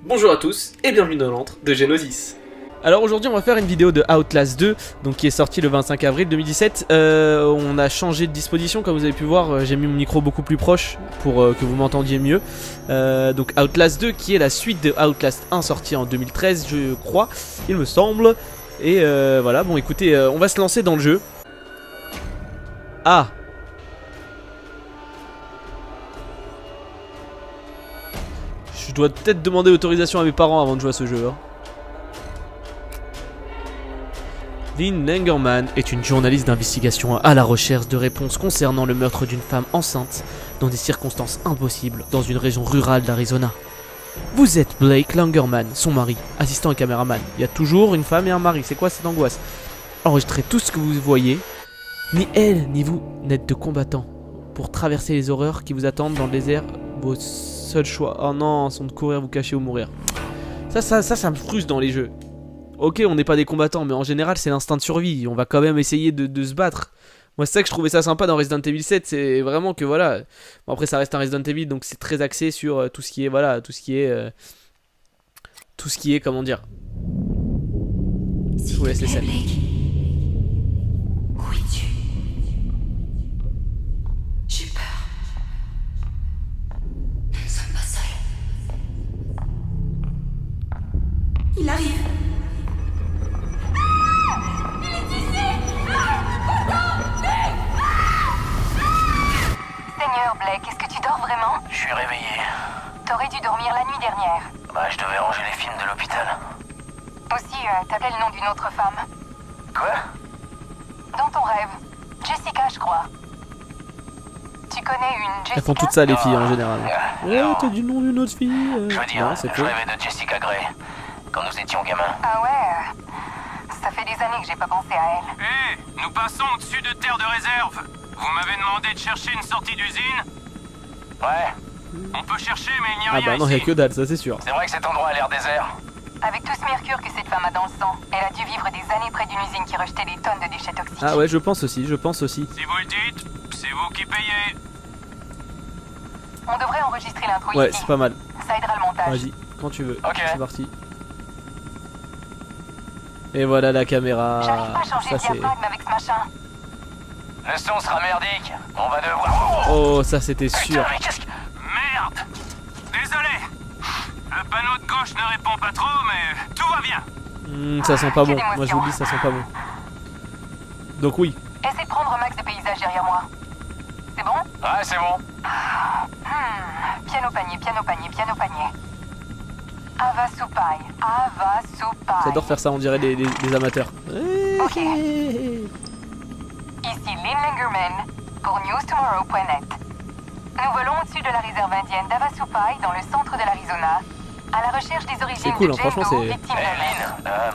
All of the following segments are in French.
Bonjour à tous et bienvenue dans l'antre de Geonosis. Alors aujourd'hui on va faire une vidéo de Outlast 2 donc qui est sorti le 25 avril 2017. On a changé de disposition comme vous avez pu voir, j'ai mis mon micro beaucoup plus proche pour que vous m'entendiez mieux. Donc Outlast 2 qui est la suite de Outlast 1 sorti en 2013 je crois, il me semble. Et voilà, bon écoutez, on va se lancer dans le jeu. Ah, je dois peut-être demander autorisation à mes parents avant de jouer à ce jeu. Lynn Langermann est une journaliste d'investigation à la recherche de réponses concernant le meurtre d'une femme enceinte dans des circonstances impossibles dans une région rurale d'Arizona. Vous êtes Blake Langermann, son mari, assistant et caméraman. Il y a toujours une femme et un mari, c'est quoi cette angoisse? Enregistrez tout ce que vous voyez. Ni elle ni vous n'êtes de combattants. Pour traverser les horreurs qui vous attendent dans le désert, vos seuls choix. Oh non, sont de courir, vous cacher ou mourir. Ça me frustre dans les jeux. Ok, on n'est pas des combattants, mais en général c'est l'instinct de survie. On va quand même essayer de se battre. Moi c'est ça que je trouvais ça sympa dans Resident Evil 7, c'est vraiment que voilà. Bon, après ça reste un Resident Evil, donc c'est très axé sur tout ce qui est voilà, tout ce qui est comment dire. Je vous laisse les scènes. Où es-tu? J'ai peur. Nous ne sommes pas seuls. Il arrive. Seigneur Blake, est-ce que tu dors vraiment? Je suis réveillé. T'aurais dû dormir la nuit dernière. Bah, je devais ranger les films de l'hôpital. Aussi, t'appelais le nom d'une autre femme. Quoi? Dans ton rêve. Jessica, je crois. Tu connais une Jessica? Elles font tout ça les filles en général. Ouais, non. t'as du nom d'une autre fille. Je veux dire, Non, c'est je faux. rêvais de Jessica Gray, quand nous étions gamins. Ah ouais, ça fait des années que j'ai pas pensé à elle. Hé, nous passons au-dessus de terre de réserve. Vous m'avez demandé de chercher une sortie d'usine. Ouais, On peut chercher, mais il n'y a Ah rien bah non, y'a ici. que dalle, ça c'est sûr. c'est vrai que cet endroit a l'air désert. Avec tout ce mercure que cette femme a dans le sang, elle a dû vivre des années près d'une usine qui rejetait des tonnes de déchets toxiques. Ah ouais, je pense aussi. Si vous le dites, c'est vous qui payez. On devrait enregistrer l'intro Ouais, ici. c'est pas mal. Ça aidera le montage. Vas-y, quand tu veux. Ok. C'est parti. Et voilà la caméra. J'arrive pas à changer Ça le c'est. diaphragme avec ce machin. Le son sera merdique. On va devoir... Oh, ça c'était sûr. Putain, mais qu'est-ce que... Merde. Désolé. Le panneau de gauche ne répond pas trop, mais tout va bien. Ça sent pas bon. Quelle Moi je vous le dis, ça sent pas bon. Donc oui. Essaie de prendre max de paysages derrière moi. C'est bon? Ouais, c'est bon. Piano panier, piano panier, piano panier. Avasupai, Avasupai. J'adore faire ça, on dirait des amateurs. Ok. Ici Lynn Langermann pour newstomorrow.net. Nous volons au-dessus de la réserve indienne d'Avasupai dans le centre de l'Arizona, à la recherche des origines C'est cool, de hein, franchement, Jane Doe, c'est- victime Hé, de meurtre. Lynn,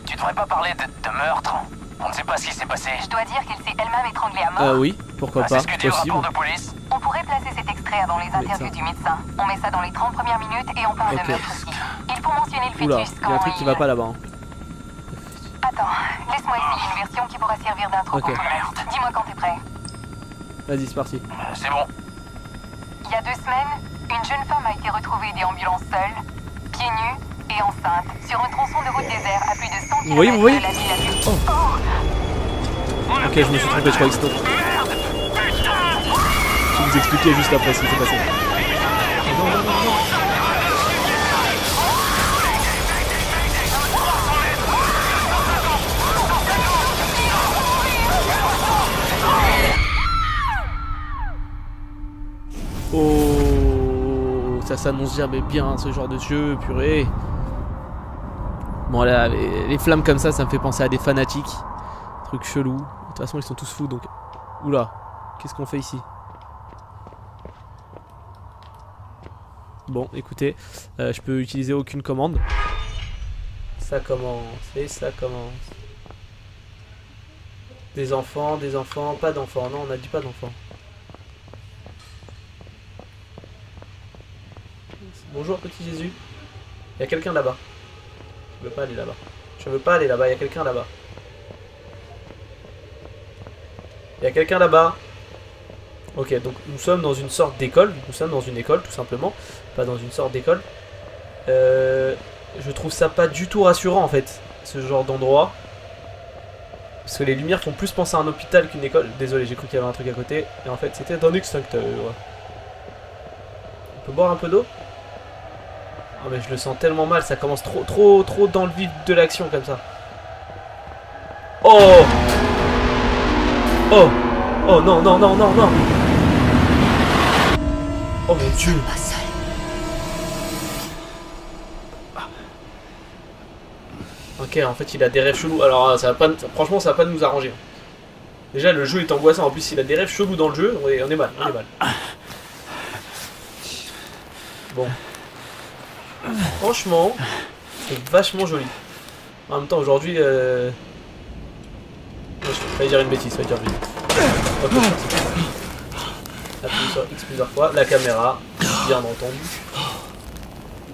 tu devrais pas parler de meurtre. On ne sait pas ce qui s'est passé. Je dois dire qu'elle s'est elle-même étrangulée à mort. Oui, pourquoi Ah, pas. c'est ce que dit le Possible. rapport de police. On pourrait placer cet extrait avant les interviews du médecin. On met ça dans les 30 premières minutes et on parle Ok. de meurtre aussi. Il faut mentionner le Oula, fœtus il y a un truc qui va pas là-bas. hein. Attends, laisse-moi essayer une version qui pourra servir d'intro Ok. pour tout le monde. Dis-moi quand t'es prêt. Vas-y, c'est parti. C'est bon. Il y a 2 semaines, une jeune femme a été retrouvée déambulant seule, pieds nus et enceinte, sur un tronçon de route désert à plus de 100 Vous voyez, km vous voyez de la ville la plus... Ok, je me suis trompé, je crois que c'était. Je vais vous expliquer juste après ce qui s'est passé. Oh, ça s'annonce jamais bien ce genre de jeu, purée. Bon là, les flammes comme ça me fait penser à des fanatiques. Truc chelou. De toute façon, ils sont tous fous donc. Oula, qu'est-ce qu'on fait ici? Bon, écoutez, je peux utiliser aucune commande. Ça commence, et ça commence. Des enfants, pas d'enfants. Non, on a dit pas d'enfants. Bonjour petit Jésus. Il y a quelqu'un là-bas. Je veux pas aller là-bas. Je veux pas aller là-bas, il y a quelqu'un là-bas. Il y a quelqu'un là-bas. Ok, donc nous sommes dans une sorte d'école. Nous sommes dans une école, tout simplement. Pas dans une sorte d'école. je trouve ça pas du tout rassurant en fait, ce genre d'endroit. Parce que les lumières font plus penser à un hôpital qu'une école. Désolé, j'ai cru qu'il y avait un truc à côté. Et en fait, c'était un extincteur. On peut boire un peu d'eau? Ah mais je le sens tellement mal, ça commence trop dans le vif de l'action comme ça. Oh! Oh! Oh non, non, non, non, non! Oh mon dieu! Pas seul. Ok, en fait il a des rêves chelous. Alors ça va pas, franchement ça va pas nous arranger. Déjà le jeu est angoissant, en plus il a des rêves chelous dans le jeu, on est mal, on est mal. Bon. Franchement, c'est vachement joli. En même temps aujourd'hui... Je vais dire une bêtise, ça va dire vite. Ok, appuie sur X plusieurs fois, la caméra, bien entendu.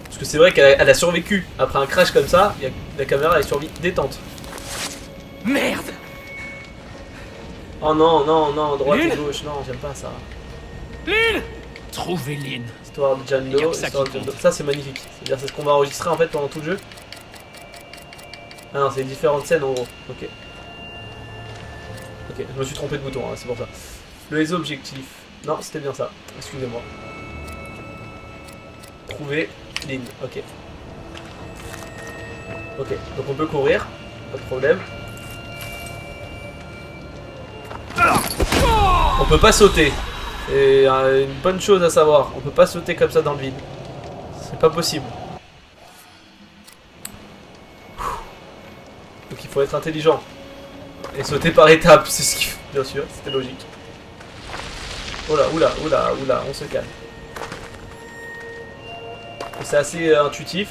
Parce que c'est vrai qu'elle a survécu. Après un crash comme ça, la caméra elle survit détente. Merde! Oh non, non, non, droite Lynn et gauche, non, j'aime pas ça. Lynn! Trouvez Lynn. Histoire de Jando, Y a que ça histoire qui de Jando. compte. Ça c'est magnifique. C'est-à-dire c'est ce qu'on va enregistrer en fait pendant tout le jeu. Ah non, c'est différentes scènes en gros. Ok. Ok, je me suis trompé de bouton, hein, c'est pour ça. Les objectifs. Non, c'était bien ça. Excusez-moi. Trouver Lynn. Ok. Ok, donc on peut courir. Pas de problème. On peut pas sauter. C'est une bonne chose à savoir. On peut pas sauter comme ça dans le vide. C'est pas possible. Donc il faut être intelligent. Et sauter par étapes, c'est ce qu'il faut. Bien sûr, c'était logique. Oula, oula, oula, oula, on se calme. C'est assez intuitif.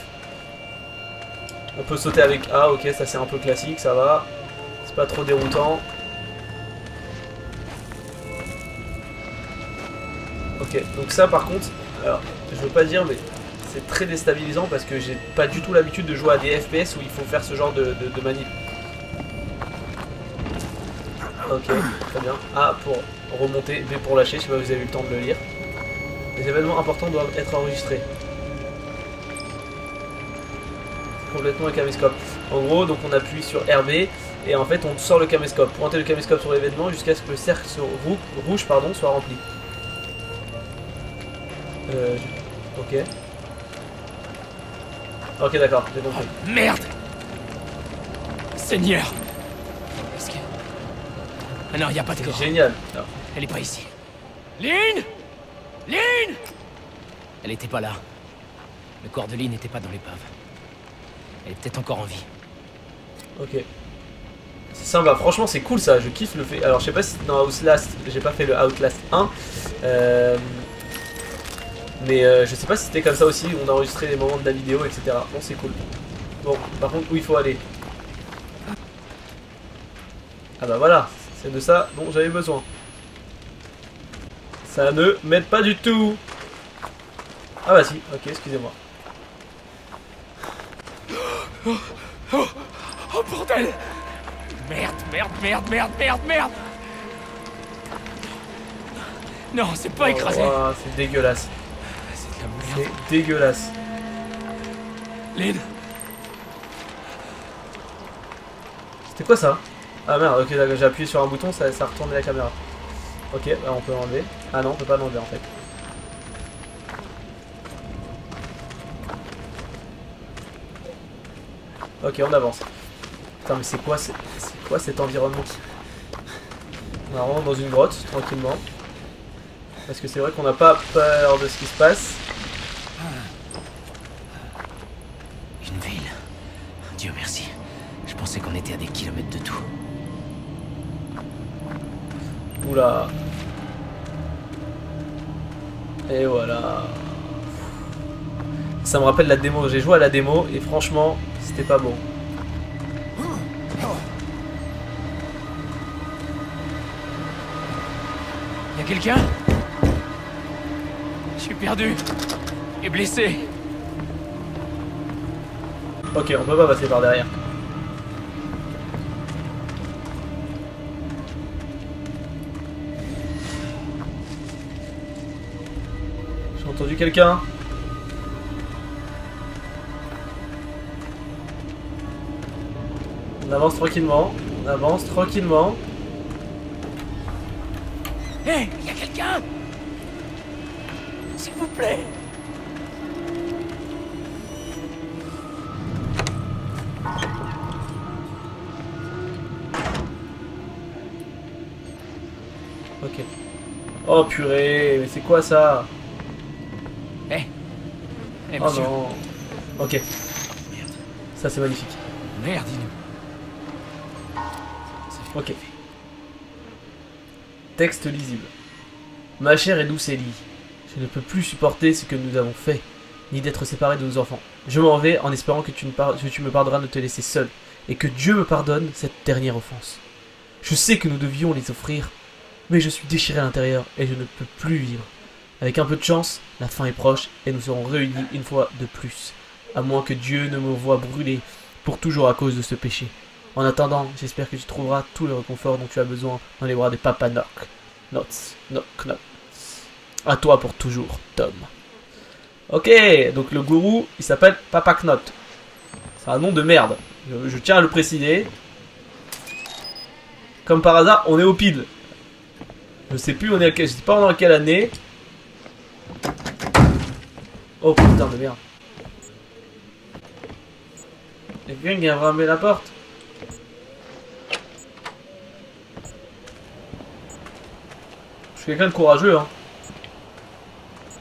On peut sauter avec A, ok, ça c'est un peu classique, ça va. C'est pas trop déroutant. Ok, donc ça par contre, alors je veux pas dire mais c'est très déstabilisant parce que j'ai pas du tout l'habitude de jouer à des FPS où il faut faire ce genre de manip. Ok, très bien. A pour remonter, B pour lâcher, je sais pas si vous avez eu le temps de le lire. Les événements importants doivent être enregistrés. Complètement le caméscope. En gros, donc on appuie sur RB et en fait on sort le caméscope. Pointez le caméscope sur l'événement jusqu'à ce que le cercle rouge soit rempli. Ok. Ok, d'accord, j'ai compris. Oh, merde! Seigneur! Est-ce que... Ah non, y a pas de corps. C'est génial. Alors, Elle est pas ici. Lynn! Lynn! Elle était pas là. Le corps de Lynn n'était pas dans l'épave. Elle est peut-être encore en vie. ok. C'est sympa, franchement c'est cool ça, je kiffe le fait. Alors je sais pas si dans Outlast, j'ai pas fait le Outlast 1. Mais je sais pas si c'était comme ça aussi, on a enregistré les moments de la vidéo, etc. Bon, c'est cool. Bon, par contre, où il faut aller? Ah bah voilà, c'est de ça dont j'avais besoin. Ça ne m'aide pas du tout. Ah bah si, ok, excusez-moi. Oh bordel! Merde, merde, merde, merde, merde, merde! Non, c'est pas écrasé! Oh, c'est dégueulasse. C'est de la merde. C'est dégueulasse. Lynn! C'était quoi ça? Ah merde, ok, d'accord, j'ai appuyé sur un bouton, ça a retourné la caméra. Ok, bah on peut l'enlever. Ah non, on peut pas l'enlever en fait. Ok, on avance. Putain, mais c'est quoi cet environnement? On rentre dans une grotte, tranquillement. Parce que c'est vrai qu'on n'a pas peur de ce qui se passe. Une ville. Dieu merci. Je pensais qu'on était à des kilomètres de tout. Oula. Et voilà. Ça me rappelle la démo. J'ai joué à la démo et franchement, c'était pas beau. Y'a quelqu'un? Je suis perdu. Et blessé. Ok, on peut pas passer par derrière. J'ai entendu quelqu'un. On avance tranquillement. On avance tranquillement. Hé, hey, y a quelqu'un? S'il vous plaît. Ok. Oh purée, mais c'est quoi ça? Hé, hey. Hey, oh monsieur. non. Ok. Merde. Ça c'est magnifique. Merde, dis-nous. Ok. Texte lisible. Ma chère et douce Ellie, je ne peux plus supporter ce que nous avons fait, ni d'être séparés de nos enfants. Je m'en vais en espérant que tu me pardonneras de te laisser seul, et que Dieu me pardonne cette dernière offense. Je sais que nous devions les offrir, mais je suis déchiré à l'intérieur et je ne peux plus vivre. Avec un peu de chance, la fin est proche et nous serons réunis une fois de plus, à moins que Dieu ne me voie brûler pour toujours à cause de ce péché. En attendant, j'espère que tu trouveras tout le réconfort dont tu as besoin dans les bras de Papa Knock. Knock. À toi pour toujours, Tom. Ok, donc le gourou, il s'appelle Papa Knot. C'est un nom de merde. Je tiens à le préciser. Comme par hasard, on est au pile. Je sais plus, je sais pas dans quelle année. Oh putain de merde. Il y a quelqu'un qui a fermé la porte. Je suis quelqu'un de courageux, hein.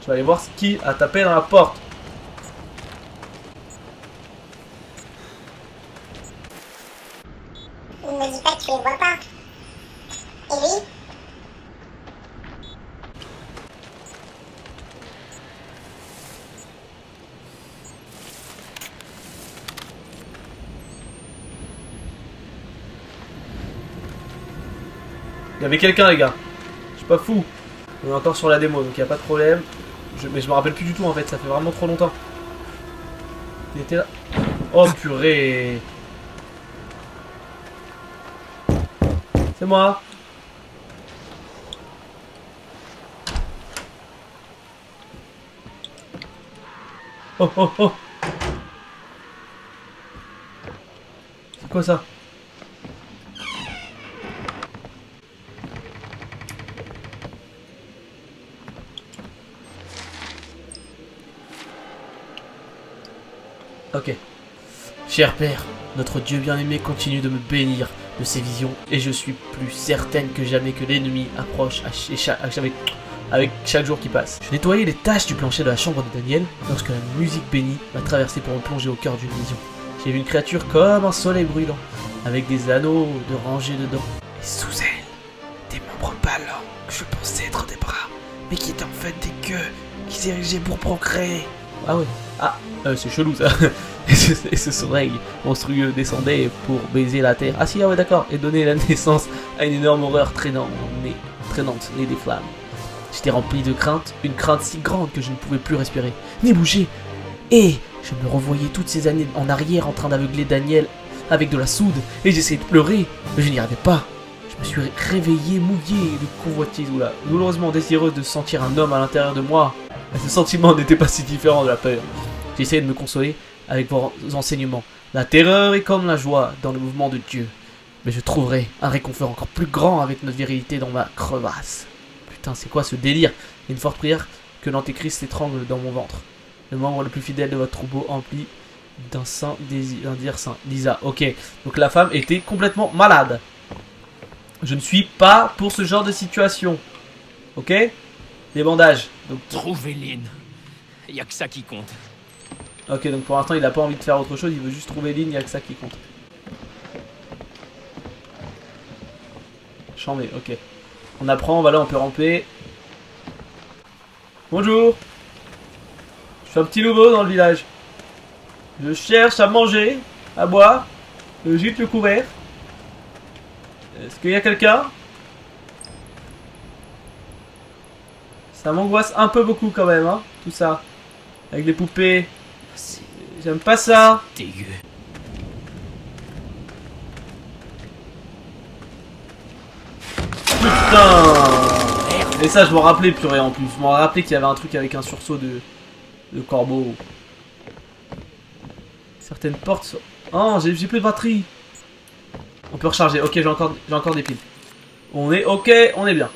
Je vais aller voir qui a tapé dans la porte. Il me dit pas que tu les vois pas. Et lui? Il y avait quelqu'un, les gars. Je suis pas fou. On est encore sur la démo, donc il n'y a pas de problème. Mais je me rappelle plus du tout en fait, ça fait vraiment trop longtemps. Il était là. Oh purée. C'est moi. Oh oh oh. C'est quoi ça? Ok. Cher Père, notre Dieu bien-aimé continue de me bénir de ses visions et je suis plus certaine que jamais que l'ennemi approche avec chaque jour qui passe. Je nettoyais les taches du plancher de la chambre de Daniel lorsque la musique bénie m'a traversé pour me plonger au cœur d'une vision. J'ai vu une créature comme un soleil brûlant, avec des anneaux de rangée dedans. Et sous elle, des membres ballants que je pensais être des bras, mais qui étaient en fait des queues qui s'érigeaient pour procréer. Ah ouais. Ah, c'est chelou ça. Et ce soleil monstrueux descendait pour baiser la terre. Ah si, ah ouais d'accord. Et donner la naissance à une énorme horreur traînante, née des flammes. J'étais rempli de crainte, une crainte si grande que je ne pouvais plus respirer, ni bouger. Et je me revoyais toutes ces années en arrière en train d'aveugler Daniel avec de la soude. Et j'essayais de pleurer, mais je n'y arrivais pas. Je me suis réveillé mouillé de convoitise, oula, douloureusement désireuse de sentir un homme à l'intérieur de moi. Et ce sentiment n'était pas si différent de la peur. J'essayais de me consoler avec vos enseignements. La terreur est comme la joie dans le mouvement de Dieu. Mais je trouverai un réconfort encore plus grand avec notre vérité dans ma crevasse. Putain, c'est quoi ce délire? Une forte prière que l'antéchrist s'étrangle dans mon ventre. Le membre le plus fidèle de votre troupeau empli d'un saint désir, saint. Lisa, ok. Donc la femme était complètement malade. Je ne suis pas pour ce genre de situation. Ok? Des bandages. Donc Trouvez Lynn. Y a que ça qui compte. ok, donc pour l'instant il a pas envie de faire autre chose, il veut juste trouver Lynn, il y a que ça qui compte. Chambé, ok. On apprend, voilà, on peut ramper. Bonjour. Je suis un petit nouveau dans le village. Je cherche à manger, à boire, le gîte, le couvert. Est-ce qu'il y a quelqu'un? Ça m'angoisse un peu beaucoup quand même, hein, tout ça. Avec les poupées. J'aime pas ça. Dégueu. Putain. Et ça je m'en rappelais purée en plus. Je m'en rappelais qu'il y avait un truc avec un sursaut de corbeau. Certaines portes sont... Oh j'ai plus de batterie. On peut recharger. Ok, j'ai encore des piles. On est ok, on est bien.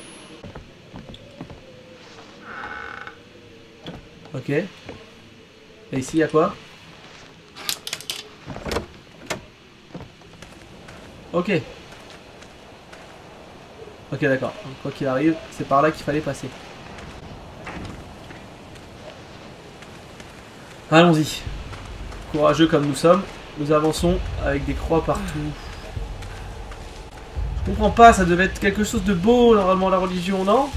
Ok. Et ici, il y a quoi? Ok. Ok, d'accord. Quoi qu'il arrive, c'est par là qu'il fallait passer. Allons-y. Courageux comme nous sommes, nous avançons avec des croix partout. Je comprends pas, ça devait être quelque chose de beau normalement la religion, non?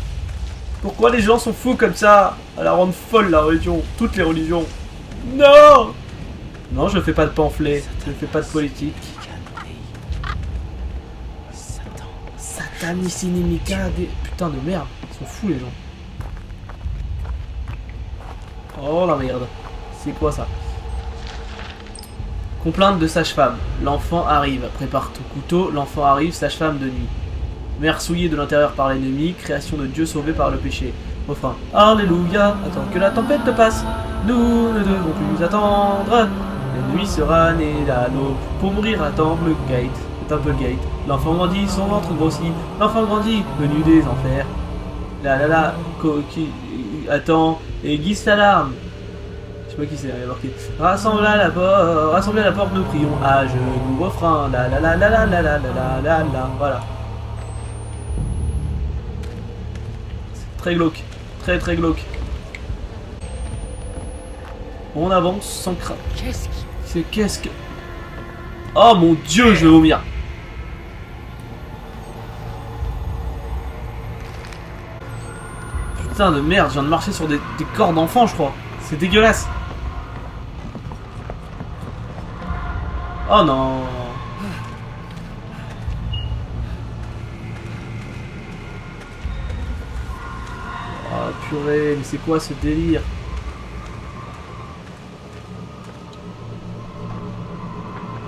Pourquoi les gens sont fous comme ça? À la rendre folle la religion, toutes les religions. Non! Non, je fais pas de pamphlet, je fais pas de politique. Satanissimika, des... Putain de merde, ils sont fous les gens. Oh la merde, c'est quoi ça? Complainte de sage-femme. L'enfant arrive. Prépare ton couteau. L'enfant arrive. Sage-femme de nuit. Mère souillée de l'intérieur par l'ennemi. Création de Dieu sauvée par le péché. Refrain. Alléluia. Attends que la tempête te passe. Nous ne devons plus nous attendre. L'ennemi sera né d'anneau. Pour mourir à Templegate. Templegate. L'enfant grandit. Son ventre grossit. L'enfant grandit. Venu des enfers. La. Qui attend. Aiguise l'alarme. Je sais pas qui c'est, il y a marqué. Rassemble à la porte, nous prions à genoux, refrain, la, voilà. C'est très glauque, très glauque. On avance sans crainte. Qu'est-ce que... Oh mon dieu, je vais vomir. Putain de merde, je viens de marcher sur des corps d'enfants, je crois. C'est dégueulasse. Oh non. Oh purée, mais c'est quoi ce délire?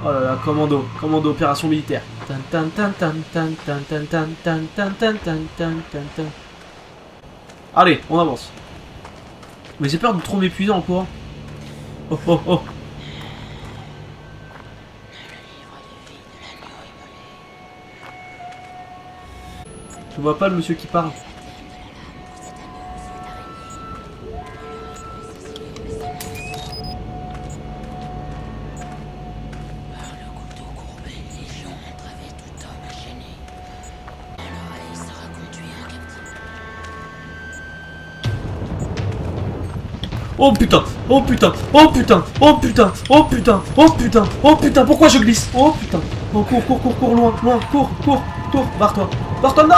Oh là là, commando, opération militaire. Allez, on avance. Mais j'ai peur de trop m'épuiser en courant. Oh. Je vois pas le monsieur qui parle. Oh putain, pourquoi je glisse? Oh putain, oh cours, loin, cours, barre-toi, non!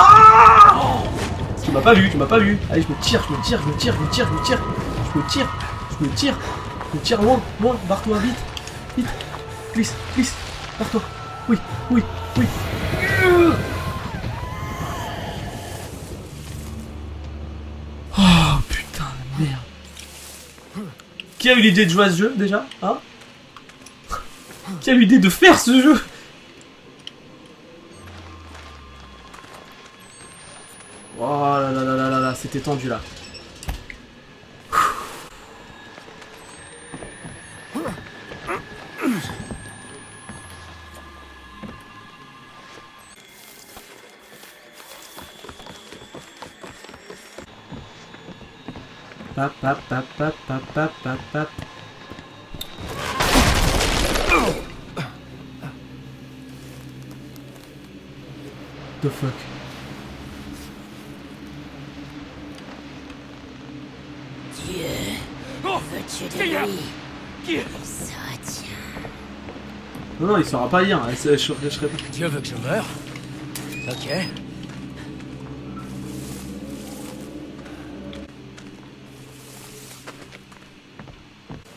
Tu m'as pas vu, allez, je me tire, loin, barre-toi, vite, glisse, barre-toi, oui. Oh putain de merde. Qui a eu l'idée de jouer à ce jeu déjà, hein? Qui a eu l'idée de faire ce jeu? Oh là, c'était tendu là. Pap. The fuck. Dieu, veux-tu de lui? Il se retient. Non, il saura pas rien, je serai pas. Dieu veut que je meure? Ok.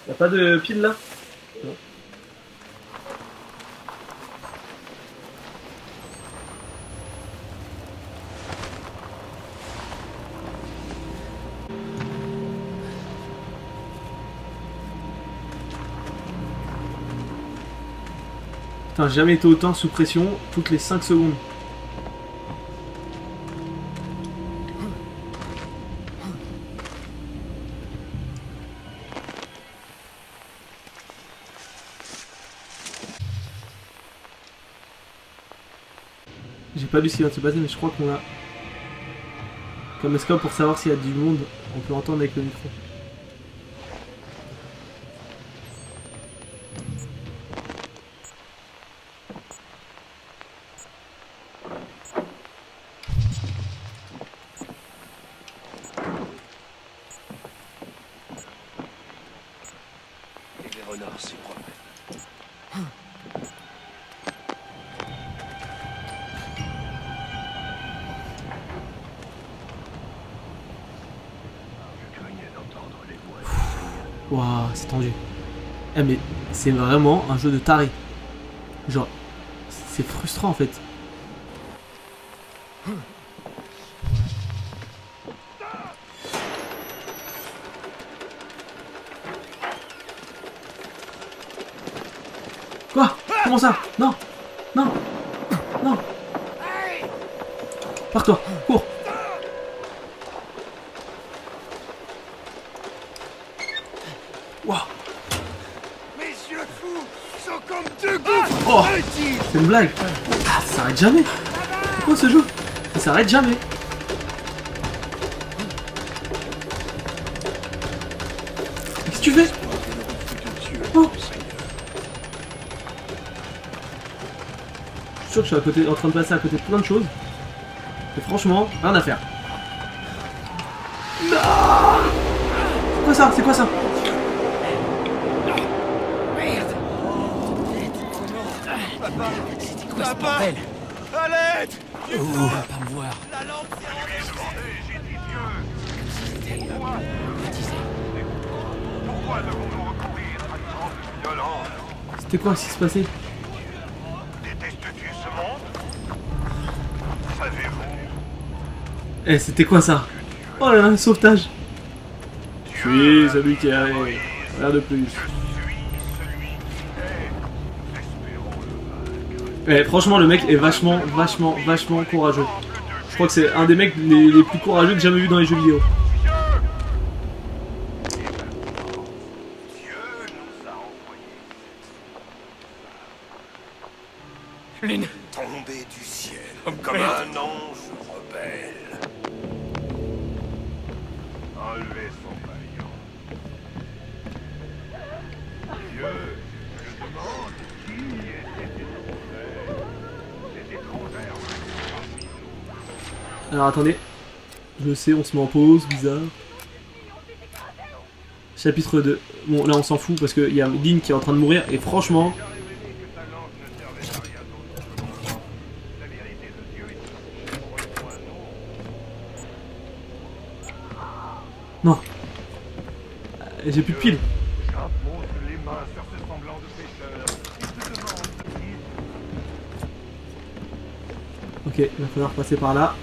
Y'a pas de pile là? Non. Putain, j'ai jamais été autant sous pression toutes les 5 secondes. J'ai pas lu ce qui vient de se passer, mais je crois qu'on a... Comme escope pour savoir s'il y a du monde, on peut entendre avec le micro. Et les renards s'y promènent. Je craignais d'entendre les voix. Waouh, c'est tendu. Eh mais c'est vraiment un jeu de taré. Genre, c'est frustrant en fait. Quoi? Comment ça? Non! Non! Non! Pars-toi! Cours! Waouh! Mes yeux fous sont comme deux gouttes. Oh! C'est une blague! Ah, ça s'arrête jamais! C'est quoi ce jeu? Ça s'arrête jamais! Qu'est-ce que tu fais? Oh! Je suis sûr que je suis à côté, en train de passer à côté de plein de choses. Et franchement, rien à faire. Non! C'est quoi ça? C'est quoi ça? C'était quoi ce bordel? À l'aide! Oh, on va pas me voir. La lampe s'est enlevée. Pourquoi devons-nous recourir à une grande violence? C'était quoi ce qui se passait? Détestes-tu ce monde? Savez-vous? Eh, c'était quoi ça? Oh là là, un sauvetage! Je suis celui qui arrive. Rien de plus. Eh, franchement, le mec est vachement courageux. Je crois que c'est un des mecs les plus courageux que j'ai jamais vu dans les jeux vidéo. Lynn, Tombé du ciel comme un ange rebelle. Enlevez son baillon. Dieu, je demande qui était cette étrangère. Alors attendez. Je sais, on se met en pause, bizarre. Chapitre 2. Bon, là on s'en fout parce qu'il y a Lynn qui est en train de mourir et franchement... Non. J'ai plus de piles. J'appose les mains sur ce semblant de pécheur et te demande qui... Ok, il va falloir passer par là.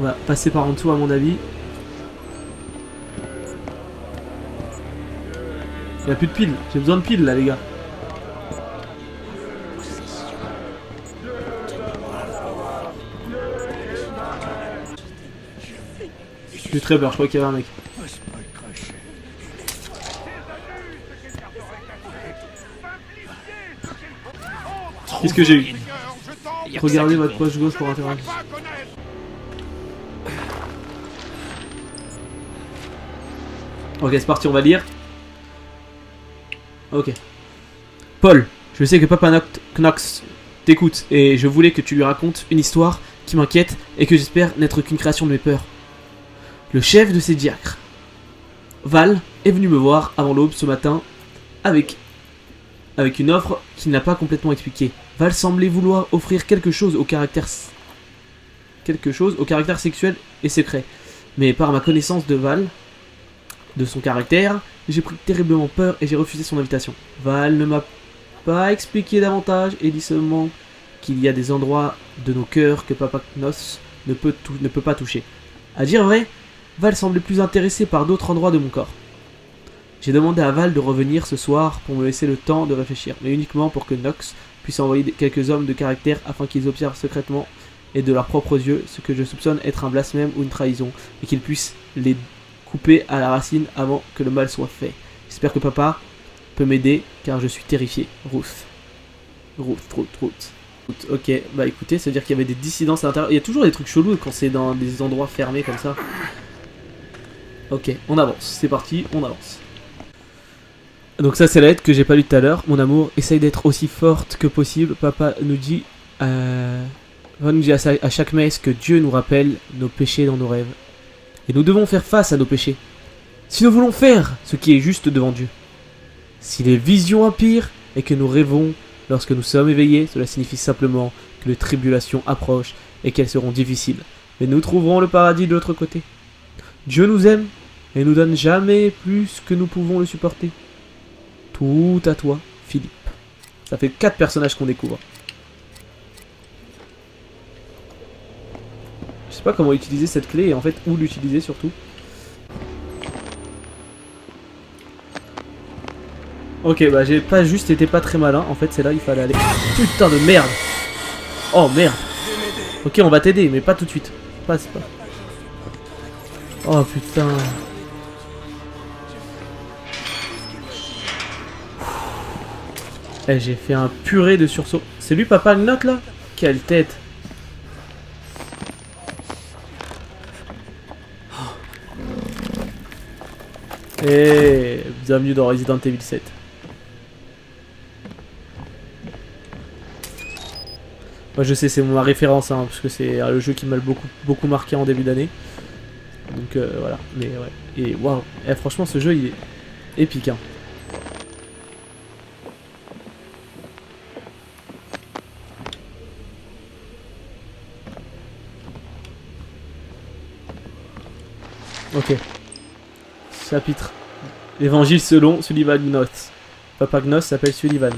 On va passer par en dessous à mon avis. Il n'y a plus de piles. J'ai besoin de piles là les gars. J'ai très peur, je crois qu'il y avait un mec. Qu'est-ce que j'ai eu? Regardez votre poche gauche pour interagir. Ok, c'est parti, on va lire. Ok. Paul, je sais que Papa Knox t'écoute et je voulais que tu lui racontes une histoire qui m'inquiète et que j'espère n'être qu'une création de mes peurs. Le chef de ces diacres, Val, est venu me voir avant l'aube ce matin avec une offre qu'il n'a pas complètement expliquée. Val semblait vouloir offrir quelque chose au caractère sexuel et secret. Mais par ma connaissance de Val, de son caractère, j'ai pris terriblement peur et j'ai refusé son invitation. Val ne m'a pas expliqué davantage et dit seulement qu'il y a des endroits de nos cœurs que Papa Knox ne peut pas toucher. À dire vrai, Val semblait plus intéressé par d'autres endroits de mon corps. J'ai demandé à Val de revenir ce soir pour me laisser le temps de réfléchir, mais uniquement pour que Knox puisse envoyer quelques hommes de caractère afin qu'ils observent secrètement et de leurs propres yeux ce que je soupçonne être un blasphème ou une trahison, et qu'ils puissent les couper à la racine avant que le mal soit fait. J'espère que papa peut m'aider car je suis terrifié. Ruth. Ok, bah écoutez, ça veut dire qu'il y avait des dissidences à l'intérieur. Il y a toujours des trucs chelous quand c'est dans des endroits fermés comme ça. Ok, on avance, c'est parti, on avance. Donc ça c'est la lettre que j'ai pas lue tout à l'heure. Mon amour, essaye d'être aussi forte que possible. Papa nous dit à chaque messe que Dieu nous rappelle nos péchés dans nos rêves. Et nous devons faire face à nos péchés. Si nous voulons faire ce qui est juste devant Dieu. Si les visions empirent et que nous rêvons lorsque nous sommes éveillés, cela signifie simplement que les tribulations approchent et qu'elles seront difficiles. Mais nous trouverons le paradis de l'autre côté. Dieu nous aime et nous donne jamais plus que nous pouvons le supporter. Tout à toi, Philippe. Ça fait 4 personnages qu'on découvre. Je sais pas comment utiliser cette clé et en fait où l'utiliser surtout. Ok, bah j'ai pas juste été pas très malin. En fait, c'est là il fallait aller. Putain de merde. Oh merde. Ok, on va t'aider, mais pas tout de suite. Passe pas. Oh putain. Eh, j'ai fait un purée de sursaut. C'est lui, papa, le note là? Quelle tête. Et bienvenue dans Resident Evil 7. Moi je sais, c'est ma référence, hein, parce que c'est le jeu qui m'a beaucoup marqué en début d'année. Donc voilà, mais ouais. Et waouh, franchement ce jeu il est épique. Hein. Ok. Chapitre. Évangile selon Sullivan Gnoss. Papa Gnoss s'appelle Sullivan.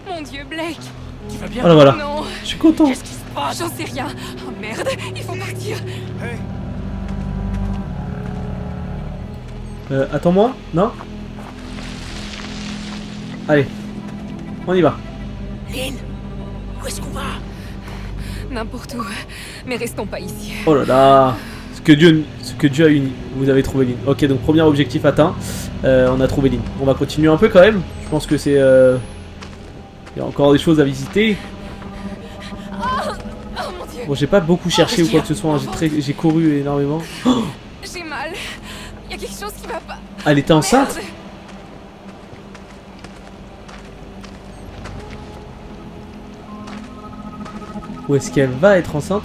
Mon Dieu, Blake! Tu vas bien? Voilà, voilà. Non! Je suis content. Qu'est-ce qui se passe? J'en sais rien! Oh merde! Il faut partir! Attends-moi? Non? Allez. On y va. Lynn, où est-ce qu'on va? N'importe où. Mais restons pas ici. Oh là là. Ce que Dieu a uni. Vous avez trouvé Lynn. Ok, donc premier objectif atteint. On a trouvé Lynn. On va continuer un peu quand même. Je pense que c'est... Il y a encore des choses à visiter. Oh mon Dieu! Bon, j'ai pas beaucoup cherché ou quoi que ce soit. Hein. J'ai couru énormément. Oh, J'ai mal. Il y a quelque chose qui va pas. elle était enceinte? Merde. Ou est-ce qu'elle va être enceinte?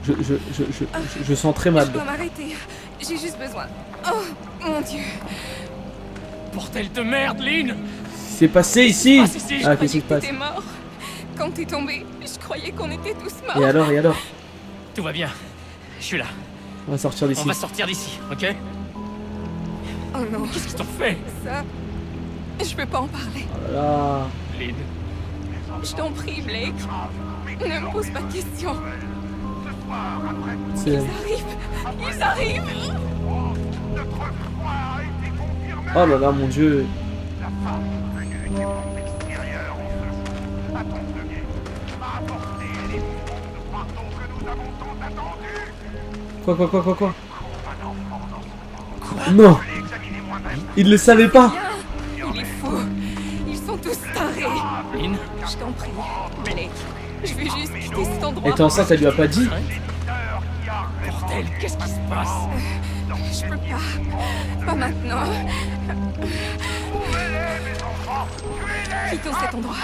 Je sens très mal. Je dois m'arrêter. J'ai juste besoin. Oh mon Dieu! Bordel de merde, Lynn! C'est passé ici? Ah, si, Ah, qu'est-ce qui se passe? T'es mort. Quand t'es tombé, je croyais qu'on était tous morts. Et alors, et alors? Tout va bien. Je suis là. On va sortir d'ici. On va sortir d'ici, ok? Oh non, Qu'est-ce qu'ils t'ont fait? ça... Je peux pas en parler. Oh là là. Lynn. Je t'en prie, Blake. Ne me pose pas de questions. C'est- Ils arrivent. Oh là là, mon Dieu. Quoi? Non. Il le savait pas. Il est fou. Ils sont tous tarés. Lynn? Je t'en prie, Blake. Je vais juste quitter cet endroit. Elle était enceinte, elle lui a pas dit. Bordel, qu'est-ce qui se passe? Je peux pas. Pas maintenant. Quittons cet endroit.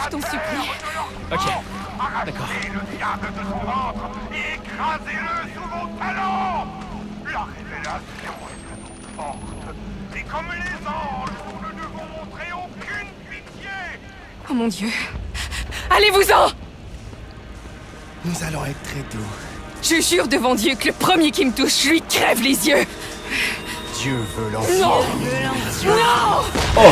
Je t'en supplie. Ok, d'accord. Le diable de son ventre et écrasez-le sous vos talons. La révélation est forte. Et comme les anges, nous ne devons montrer aucune pitié. Oh mon Dieu. Allez-vous-en! Nous allons être très doux. Je jure devant Dieu que le premier qui me touche, je lui crève les yeux. Dieu veut l'enfant. Non! Non! Oh.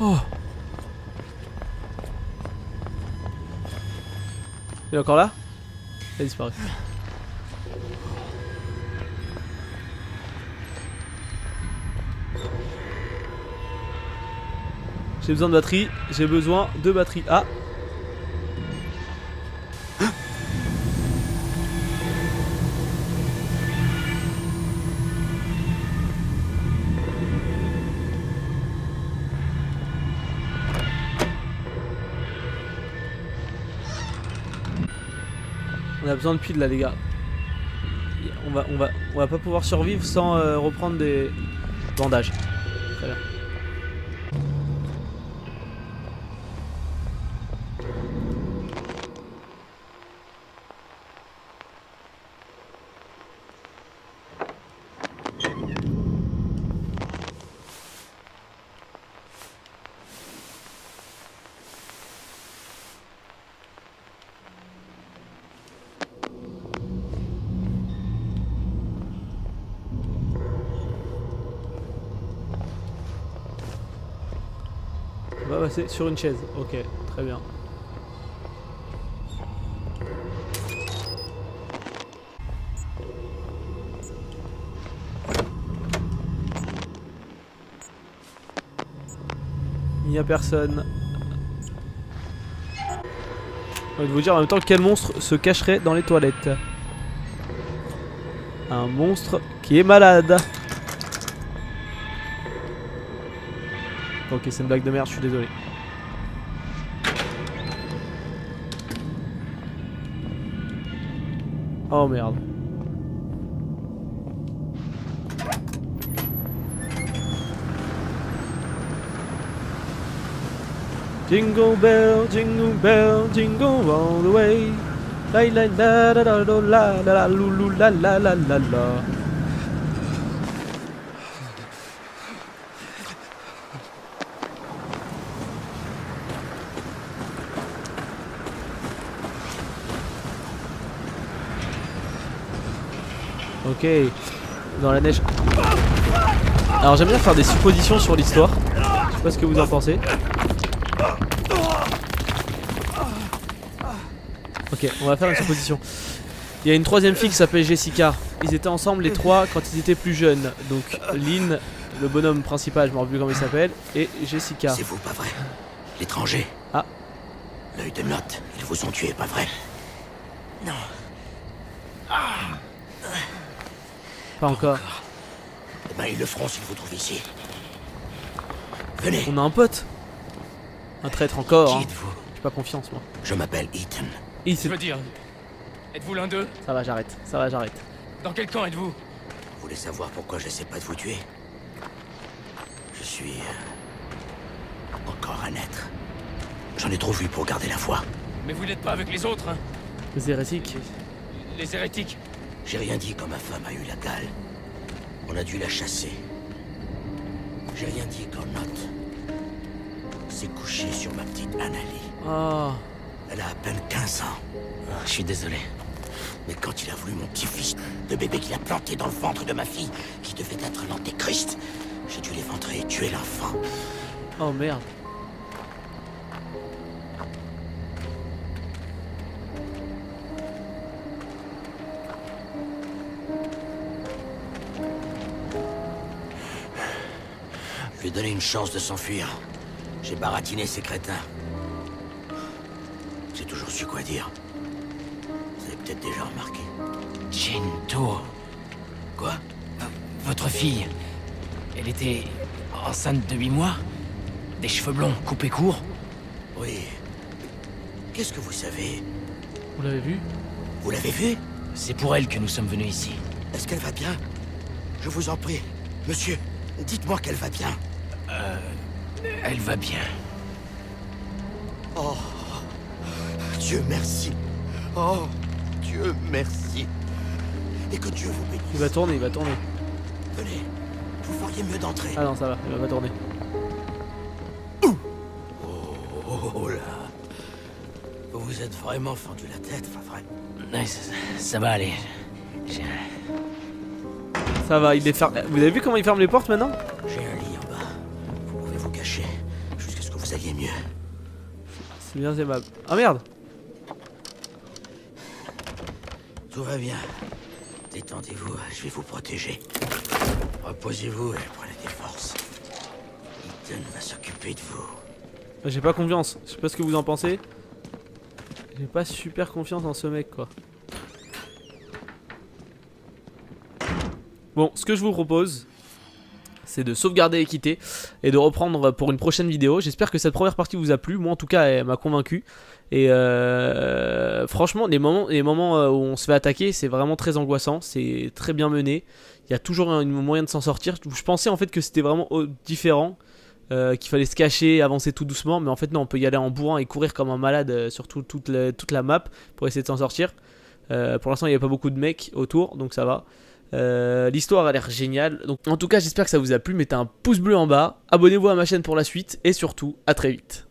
Oh. Il est encore là? Il a disparu. J'ai besoin de batterie, j'ai besoin de batterie. Ah! On a besoin de piles là les gars. On va pas pouvoir survivre sans reprendre des bandages. Très bien. On va passer sur une chaise. Ok, très bien. Il n'y a personne. Je vais vous dire en même temps quel monstre se cacherait dans les toilettes. Un monstre qui est malade. Ok, c'est une blague de merde, je suis désolé. Oh merde. Jingle bell, jingle all the way. La la la la la la la la loulou la la la la la. Ok, dans la neige. Alors j'aime bien faire des suppositions sur l'histoire. Je sais pas ce que vous en pensez. Ok, on va faire une supposition. Il y a une troisième fille qui s'appelle Jessica. Ils étaient ensemble les trois quand ils étaient plus jeunes. Donc Lynn, le bonhomme principal, je me rappelle plus comment il s'appelle, et Jessica. C'est vous, pas vrai? L'étranger. Ah. L'œil de Note, ils vous ont tué, pas vrai? Non. Pas encore. Eh ben, ils le feront s'ils vous trouvent ici. Venez. On a un pote. Un traître encore. Qui Hein. êtes-vous? J'ai pas confiance moi. Je m'appelle Ethan. Je veux dire, êtes-vous l'un d'eux? Ça va, j'arrête. Ça va, j'arrête. Dans quel camp êtes-vous? Vous voulez savoir pourquoi j'essaie pas de vous tuer? Je suis... encore un être. J'en ai trop vu pour garder la foi. Mais vous n'êtes pas avec les autres, hein? Les hérétiques. Les hérétiques? J'ai rien dit quand ma femme a eu la gale. On a dû la chasser. J'ai rien dit quand Note s'est couchée sur ma petite Annalie. Oh. Elle a à peine 15 ans. Je suis désolé. Mais quand il a voulu mon petit-fils, le bébé qu'il a planté dans le ventre de ma fille, qui devait être l'antéchrist, j'ai dû l'éventrer et tuer l'enfant. Oh merde. Je lui ai donné une chance de s'enfuir. J'ai baratiné ces crétins. J'ai toujours su quoi dire. Vous avez peut-être déjà remarqué. Jinto. Quoi? Votre fille, elle était enceinte de 8 mois? Des cheveux blonds coupés courts? Oui. Qu'est-ce que vous savez? Vous l'avez vu? Vous l'avez vue? C'est pour elle que nous sommes venus ici. Est-ce qu'elle va bien? Je vous en prie. Monsieur, dites-moi qu'elle va bien. Elle va bien. Oh, Dieu merci. Oh, Dieu merci. Et que Dieu vous bénisse. Il va tourner, il va tourner. Venez, vous feriez mieux d'entrer. Ah non, ça va, il va pas tourner. Oh là. Vous vous êtes vraiment fendu la tête, pas vrai? Ouais, ça va aller. Ça va, il les ferme. Vous avez vu comment il ferme les portes maintenant? J'ai un lit en bas. Vous pouvez vous cacher Vous alliez mieux. C'est bien aimable. Ah merde! Tout va bien. Détendez-vous, je vais vous protéger. Reposez-vous et prenez des forces. Ethan va s'occuper de vous. J'ai pas confiance. Je sais pas ce que vous en pensez. J'ai pas super confiance en ce mec quoi. Bon, ce que je vous propose, c'est de sauvegarder et quitter et de reprendre pour une prochaine vidéo. J'espère que cette première partie vous a plu. Moi en tout cas elle m'a convaincu. Et franchement les moments où on se fait attaquer, c'est vraiment très angoissant. C'est très bien mené. Il y a toujours un moyen de s'en sortir. Je pensais en fait que c'était vraiment différent, qu'il fallait se cacher, avancer tout doucement. Mais en fait non, on peut y aller en bourrin et courir comme un malade sur toute la map pour essayer de s'en sortir. Pour l'instant il n'y a pas beaucoup de mecs autour, donc ça va. L'histoire a l'air géniale. Donc en tout cas j'espère que ça vous a plu. Mettez un pouce bleu en bas, abonnez-vous à ma chaîne pour la suite et surtout à très vite.